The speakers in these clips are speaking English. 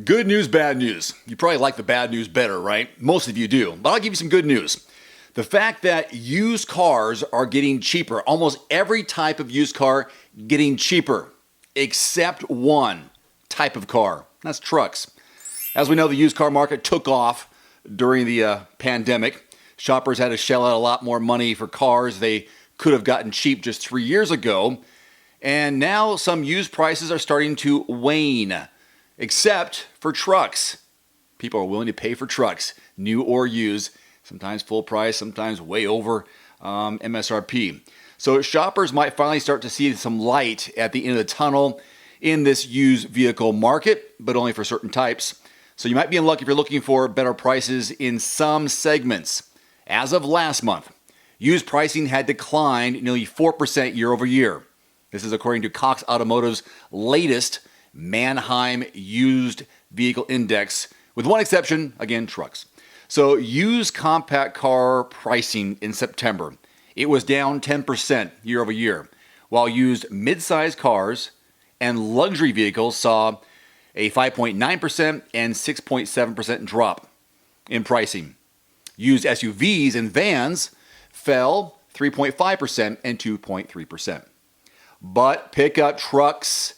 Good news, bad news. You probably like the bad news better, right? Most of you do. But I'll give you some good news. The fact that used cars are getting cheaper, almost every type of used car getting cheaper, except one type of car. That's trucks. As we know, the used car market took off during the pandemic. Shoppers had to shell out a lot more money for cars they could have gotten cheap just 3 years ago. And now some used prices are starting to wane, except for trucks. People are willing to pay for trucks, new or used, sometimes full price, sometimes way over MSRP. So shoppers might finally start to see some light at the end of the tunnel in this used vehicle market, but only for certain types. So you might be in luck if you're looking for better prices in some segments. As of last month, used pricing had declined nearly 4% year over year. This is according to Cox Automotive's latest Manheim Used Vehicle Index, with one exception, again, trucks. So used compact car pricing in September, it was down 10% year over year, while used mid-sized cars and luxury vehicles saw a 5.9% and 6.7% drop in pricing. Used SUVs and vans fell 3.5% and 2.3%. But pickup trucks,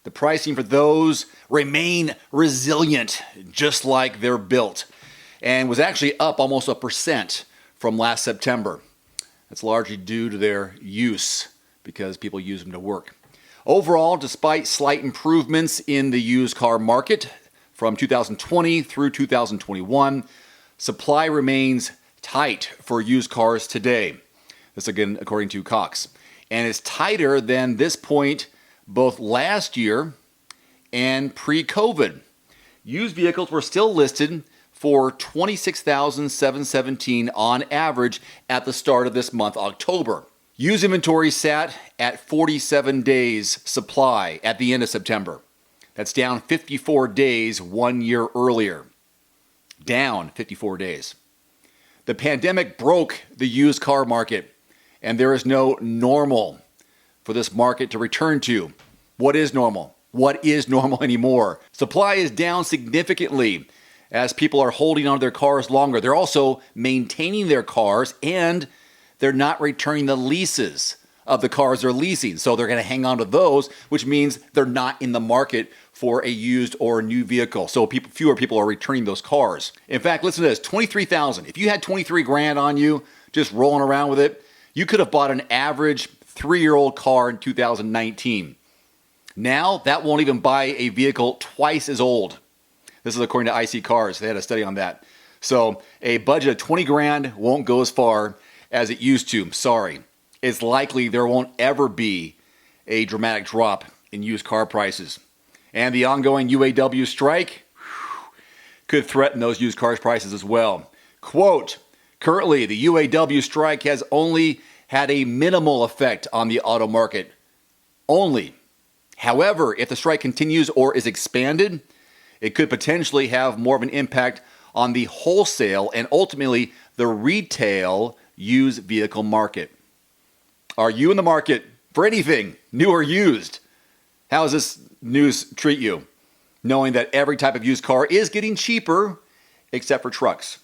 the pricing for those remain resilient, just like they're built, and was actually up almost 1% from last September. That's largely due to their use, because people use them to work. Overall, despite slight improvements in the used car market from 2020 through 2021, supply remains tight for used cars today. This again, according to Cox. And it's tighter than this point both last year and pre-COVID. Used vehicles were still listed for $26,717 on average at the start of this month, October. Used inventory sat at 47 days supply at the end of September. That's down 54 days 1 year earlier. Down 54 days. The pandemic broke the used car market, and there is no normal for this market to return to. What is normal? What is normal anymore? Supply is down significantly as people are holding on to their cars longer. They're also maintaining their cars, and they're not returning the leases of the cars they're leasing. So they're going to hang on to those, which means they're not in the market for a used or a new vehicle. So fewer people are returning those cars. In fact, listen to this, $23,000. If you had 23 grand on you, just rolling around with it, you could have bought an average 3-year-old car in 2019. Now, that won't even buy a vehicle twice as old. This is according to IC Cars. They had a study on that. So a budget of 20 grand won't go as far as it used to. Sorry. It's likely there won't ever be a dramatic drop in used car prices. And the ongoing UAW strike could threaten those used cars prices as well. Quote, currently, the UAW strike has only had a minimal effect on the auto market. Only. However, if the strike continues or is expanded, it could potentially have more of an impact on the wholesale and ultimately the retail used vehicle market. Are you in the market for anything, new or used? How does this news treat you, knowing that every type of used car is getting cheaper except for trucks?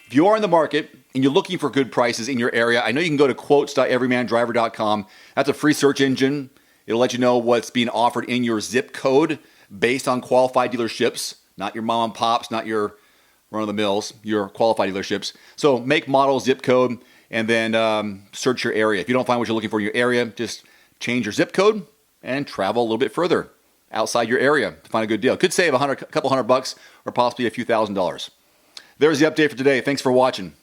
If you are in the market and you're looking for good prices in your area, I know you can go to quotes.everymandriver.com. That's a free search engine. It'll let you know what's being offered in your zip code based on qualified dealerships, not your mom and pops, not your run-of-the-mills, your qualified dealerships. So make, model, zip code, and then search your area. If you don't find what you're looking for in your area, just change your zip code and travel a little bit further outside your area to find a good deal. Could save a couple $100 or possibly a few $1,000s. There's the update for today. Thanks for watching.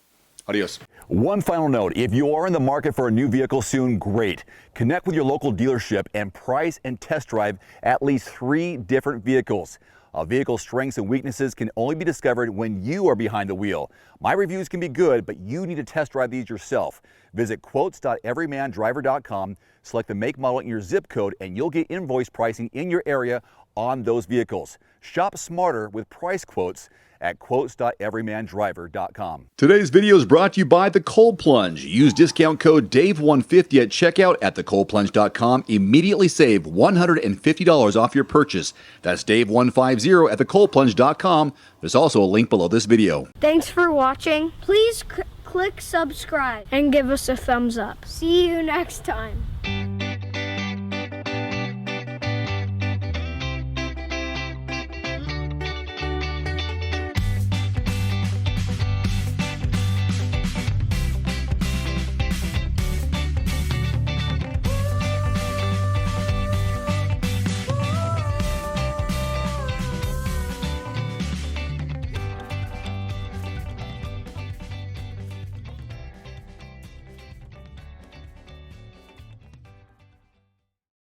Adios. One final note, if you are in the market for a new vehicle soon, great. Connect with your local dealership and price and test drive at least 3 different vehicles. A vehicle's strengths and weaknesses can only be discovered when you are behind the wheel. My reviews can be good, but you need to test drive these yourself. Visit quotes.everymandriver.com, select the make, model, and your zip code, and you'll get invoice pricing in your area on those vehicles. Shop smarter with price quotes at quotes.everymandriver.com. Today's video is brought to you by The Cold Plunge. Use discount code DAVE150 at checkout at thecoldplunge.com. Immediately save $150 off your purchase. That's DAVE150 at thecoldplunge.com. There's also a link below this video. Thanks for watching. Please click subscribe and give us a thumbs up. See you next time.